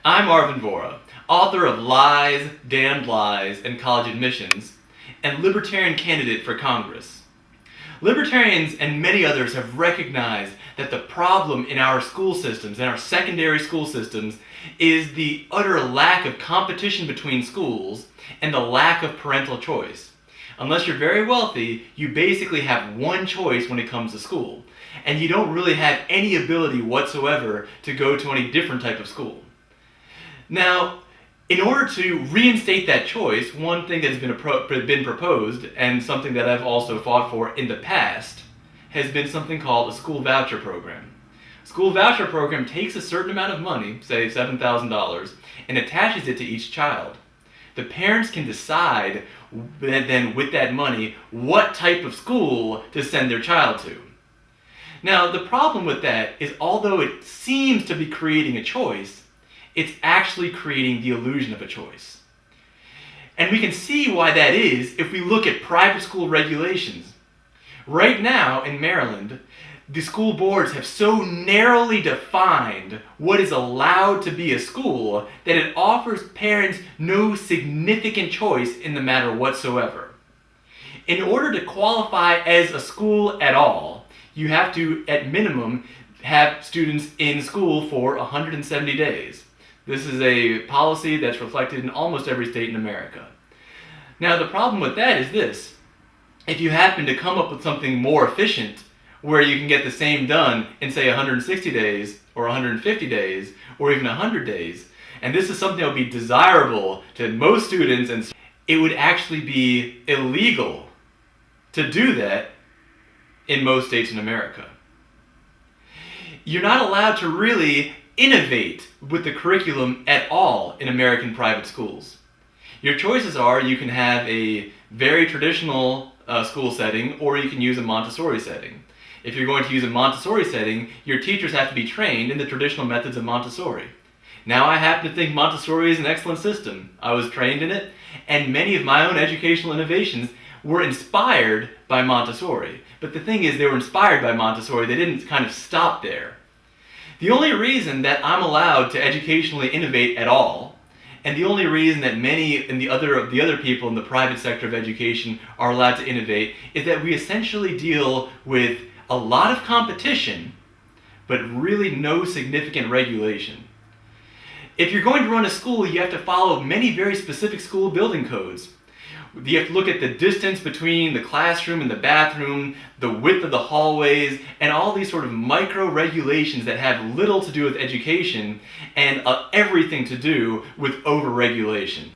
I'm Arvin Vohra, author of Lies, Damned Lies, and College Admissions, and Libertarian candidate for Congress. Libertarians and many others have recognized that the problem in our school systems, in our secondary school systems, is the utter lack of competition between schools and the lack of parental choice. Unless you're very wealthy, you basically have one choice when it comes to school, and you don't really have any ability whatsoever to go to any different type of school. Now, in order to reinstate that choice, one thing that has been proposed, and something that I've also fought for in the past, has been something called a school voucher program. A school voucher program takes a certain amount of money, say $7,000, and attaches it to each child. The parents can decide then with that money what type of school to send their child to. Now, the problem with that is although it seems to be creating a choice, it's actually creating the illusion of a choice. And we can see why that is if we look at private school regulations. Right now in Maryland, the school boards have so narrowly defined what is allowed to be a school that it offers parents no significant choice in the matter whatsoever. In order to qualify as a school at all, you have to, at minimum, have students in school for 170 days. This is a policy that's reflected in almost every state in America. Now, the problem with that is this. If you happen to come up with something more efficient, where you can get the same done in, say, 160 days, or 150 days, or even 100 days, and this is something that would be desirable to most students, and it would actually be illegal to do that in most states in America. You're not allowed to really innovate with the curriculum at all in American private schools. Your choices are you can have a very traditional school setting, or you can use a Montessori setting. If you're going to use a Montessori setting, your teachers have to be trained in the traditional methods of Montessori. Now, I happen to think Montessori is an excellent system. I was trained in it, and many of my own educational innovations were inspired by Montessori. But the thing is, they were inspired by Montessori. They didn't kind of stop there. The only reason that I'm allowed to educationally innovate at all, and the only reason that many of the other people in the private sector of education are allowed to innovate, is that we essentially deal with a lot of competition, but really no significant regulation. If you're going to run a school, you have to follow many very specific school building codes. You have to look at the distance between the classroom and the bathroom, the width of the hallways, and all these sort of micro regulations that have little to do with education and everything to do with over-regulation.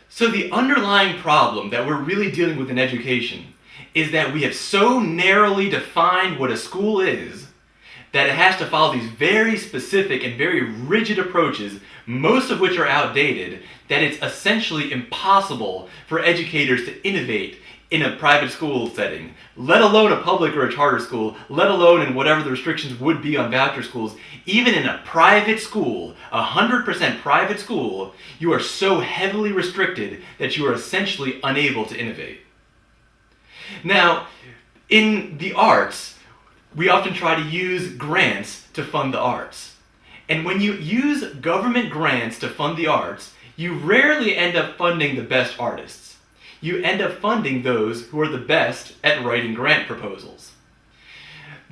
So the underlying problem that we're really dealing with in education is that we have so narrowly defined what a school is that it has to follow these very specific and very rigid approaches, most of which are outdated, that it's essentially impossible for educators to innovate in a private school setting, let alone a public or a charter school, let alone in whatever the restrictions would be on voucher schools. Even in a private school, 100% private school, you are so heavily restricted that you are essentially unable to innovate. Now, in the arts, we often try to use grants to fund the arts. And when you use government grants to fund the arts, you rarely end up funding the best artists. You end up funding those who are the best at writing grant proposals.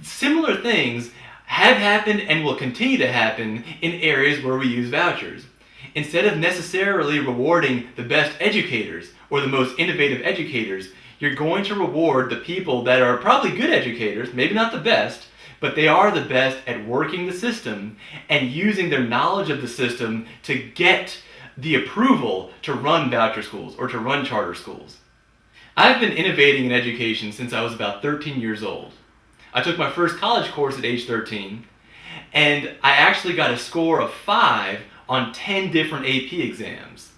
Similar things have happened and will continue to happen in areas where we use vouchers. Instead of necessarily rewarding the best educators or the most innovative educators, you're going to reward the people that are probably good educators, maybe not the best, but they are the best at working the system and using their knowledge of the system to get the approval to run voucher schools or to run charter schools. I've been innovating in education since I was about 13 years old. I took my first college course at age 13, and I actually got a score of 5 on 10 different AP exams.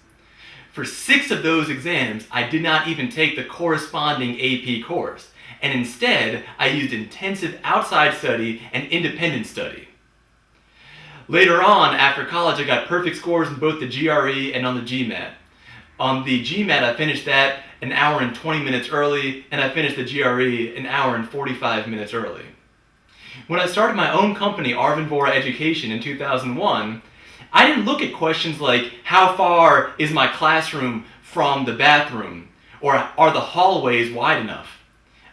For 6 of those exams, I did not even take the corresponding AP course, and instead, I used intensive outside study and independent study. Later on, after college, I got perfect scores in both the GRE and on the GMAT. On the GMAT, I finished that an hour and 20 minutes early, and I finished the GRE an hour and 45 minutes early. When I started my own company, Arvin Vohra Education, in 2001, I didn't look at questions like, how far is my classroom from the bathroom? Or are the hallways wide enough?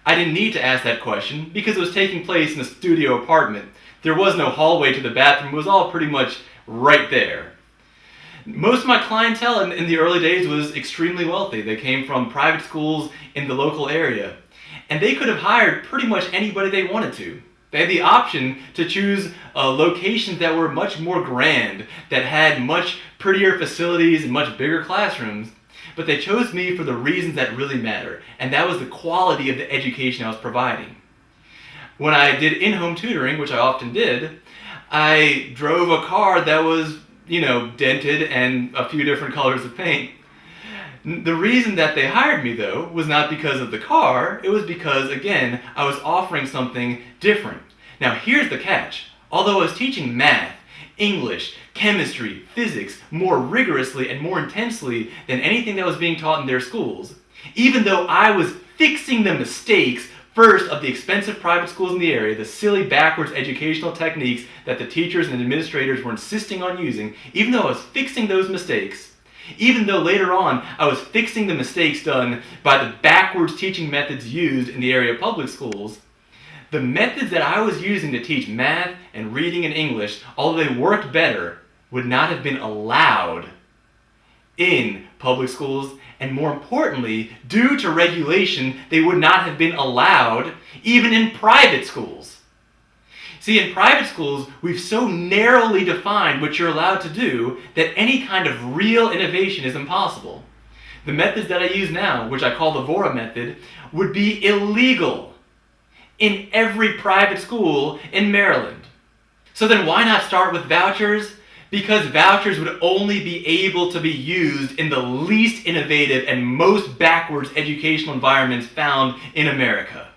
I didn't need to ask that question because it was taking place in a studio apartment. There was no hallway to the bathroom. It was all pretty much right there. Most of my clientele in the early days was extremely wealthy. They came from private schools in the local area. And they could have hired pretty much anybody they wanted to. They had the option to choose locations that were much more grand, that had much prettier facilities and much bigger classrooms. But they chose me for the reasons that really matter, and that was the quality of the education I was providing. When I did in-home tutoring, which I often did, I drove a car that was, dented and a few different colors of paint. The reason that they hired me, though, was not because of the car. It was because, again, I was offering something different. Now, here's the catch. Although I was teaching math, English, chemistry, physics more rigorously and more intensely than anything that was being taught in their schools, even though I was fixing the mistakes first of the expensive private schools in the area, the silly backwards educational techniques that the teachers and administrators were insisting on using, even though I was fixing those mistakes, even though later on I was fixing the mistakes done by the backwards teaching methods used in the area of public schools, the methods that I was using to teach math and reading and English, although they worked better, would not have been allowed in public schools, and more importantly, due to regulation, they would not have been allowed even in private schools. See, in private schools, we've so narrowly defined what you're allowed to do that any kind of real innovation is impossible. The methods that I use now, which I call the Vohra method, would be illegal in every private school in Maryland. So then why not start with vouchers? Because vouchers would only be able to be used in the least innovative and most backwards educational environments found in America.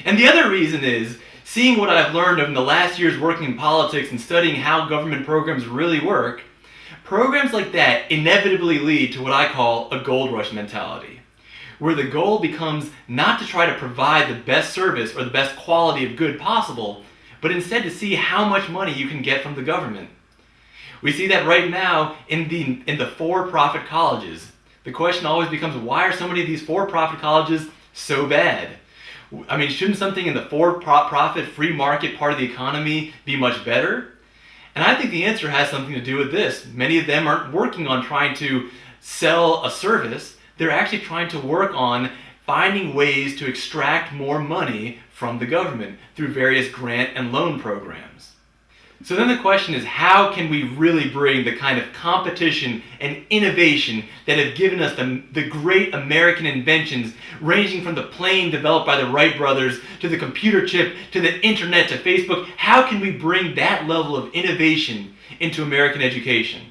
And the other reason is, seeing what I've learned over the last years working in politics and studying how government programs really work, programs like that inevitably lead to what I call a gold rush mentality, where the goal becomes not to try to provide the best service or the best quality of good possible, but instead to see how much money you can get from the government. We see that right now in the for-profit colleges. The question always becomes, why are so many of these for-profit colleges so bad? I mean, shouldn't something in the for-profit, free market part of the economy be much better? And I think the answer has something to do with this. Many of them aren't working on trying to sell a service. They're actually trying to work on finding ways to extract more money from the government through various grant and loan programs. So then the question is, how can we really bring the kind of competition and innovation that have given us the great American inventions, ranging from the plane developed by the Wright brothers, to the computer chip, to the internet, to Facebook, how can we bring that level of innovation into American education?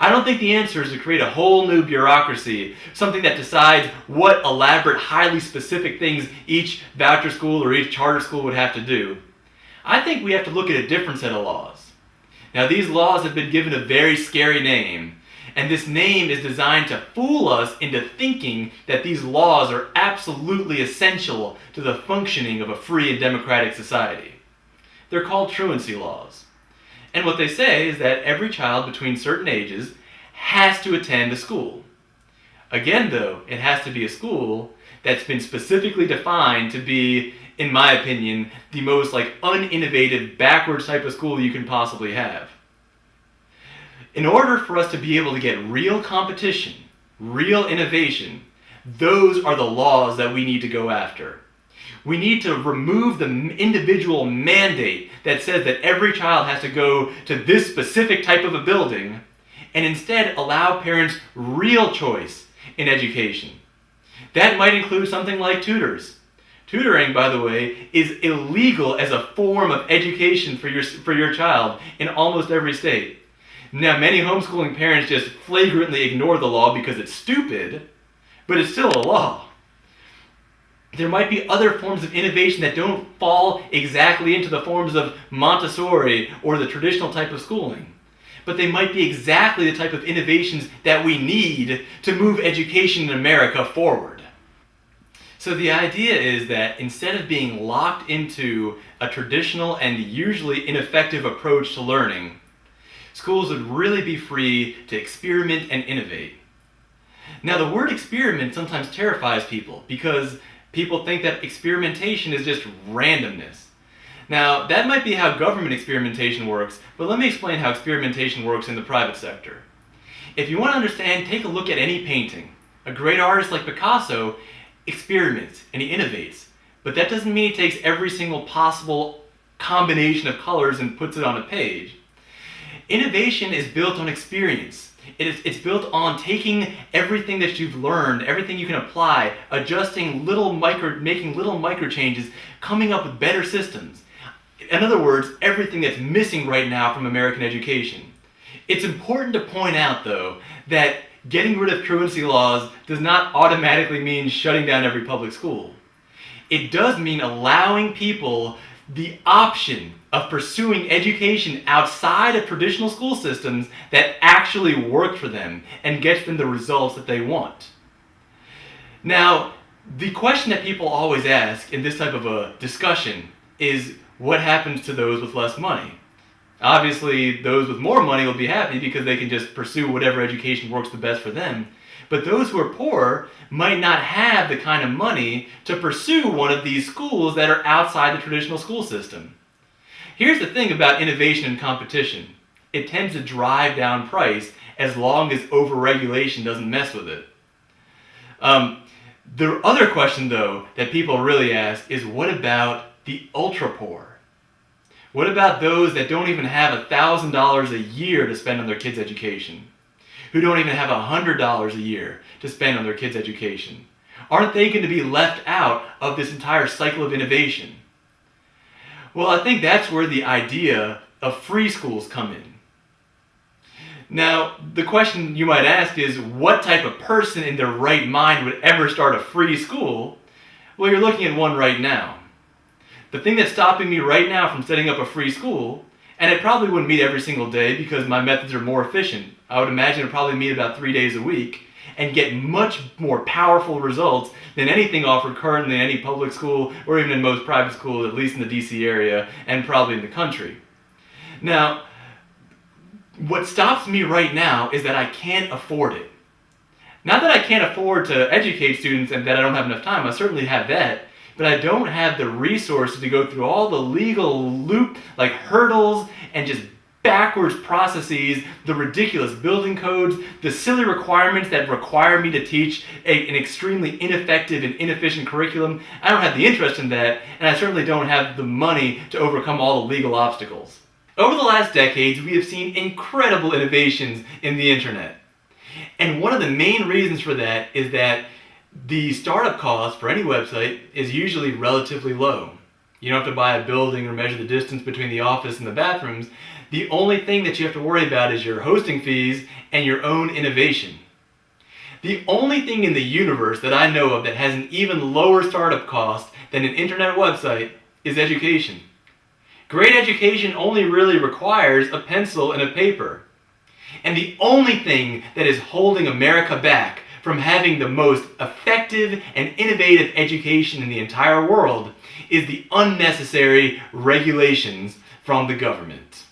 I don't think the answer is to create a whole new bureaucracy, something that decides what elaborate, highly specific things each voucher school or each charter school would have to do. I think we have to look at a different set of laws. Now, these laws have been given a very scary name, and this name is designed to fool us into thinking that these laws are absolutely essential to the functioning of a free and democratic society. They're called truancy laws. And what they say is that every child between certain ages has to attend a school. Again, though, it has to be a school that's been specifically defined to be, in my opinion, the most uninnovative, backwards type of school you can possibly have. In order for us to be able to get real competition, real innovation, those are the laws that we need to go after. We need to remove the individual mandate that says that every child has to go to this specific type of a building, and instead allow parents real choice in education. That might include something like tutors. Tutoring, by the way, is illegal as a form of education for your child in almost every state. Now, many homeschooling parents just flagrantly ignore the law because it's stupid, but it's still a law. There might be other forms of innovation that don't fall exactly into the forms of Montessori or the traditional type of schooling, but they might be exactly the type of innovations that we need to move education in America forward. So the idea is that instead of being locked into a traditional and usually ineffective approach to learning, schools would really be free to experiment and innovate. Now, the word experiment sometimes terrifies people because people think that experimentation is just randomness. Now, that might be how government experimentation works, but let me explain how experimentation works in the private sector. If you want to understand, take a look at any painting. A great artist like Picasso experiments and he innovates, but that doesn't mean he takes every single possible combination of colors and puts it on a page. Innovation is built on experience. It's built on taking everything that you've learned, everything you can apply, making little micro changes, coming up with better systems. In other words, everything that's missing right now from American education. It's important to point out, though, that getting rid of truancy laws does not automatically mean shutting down every public school. It does mean allowing people the option of pursuing education outside of traditional school systems that actually work for them and gets them the results that they want. Now, the question that people always ask in this type of a discussion is, what happens to those with less money? Obviously, those with more money will be happy because they can just pursue whatever education works the best for them. But those who are poor might not have the kind of money to pursue one of these schools that are outside the traditional school system. Here's the thing about innovation and competition. It tends to drive down price as long as overregulation doesn't mess with it. The other question, though, that people really ask is, what about the ultra poor? What about those that don't even have $1,000 a year to spend on their kids' education? Who don't even have $100 a year to spend on their kids' education? Aren't they going to be left out of this entire cycle of innovation? Well, I think that's where the idea of free schools come in. Now, the question you might ask is, what type of person in their right mind would ever start a free school? Well, you're looking at one right now. The thing that's stopping me right now from setting up a free school, and it probably wouldn't meet every single day because my methods are more efficient. I would imagine it would probably meet about 3 days a week and get much more powerful results than anything offered currently in any public school or even in most private schools, at least in the DC area and probably in the country. Now, what stops me right now is that I can't afford it. Not that I can't afford to educate students and that I don't have enough time, I certainly have that, but I don't have the resources to go through all the legal hurdles and just backwards processes, the ridiculous building codes, the silly requirements that require me to teach an extremely ineffective and inefficient curriculum. I don't have the interest in that, and I certainly don't have the money to overcome all the legal obstacles. Over the last decades, we have seen incredible innovations in the internet. And one of the main reasons for that is that the startup cost for any website is usually relatively low. You don't have to buy a building or measure the distance between the office and the bathrooms. The only thing that you have to worry about is your hosting fees and your own innovation. The only thing in the universe that I know of that has an even lower startup cost than an internet website is education. Great education only really requires a pencil and a paper. And the only thing that is holding America back from having the most effective and innovative education in the entire world is the unnecessary regulations from the government.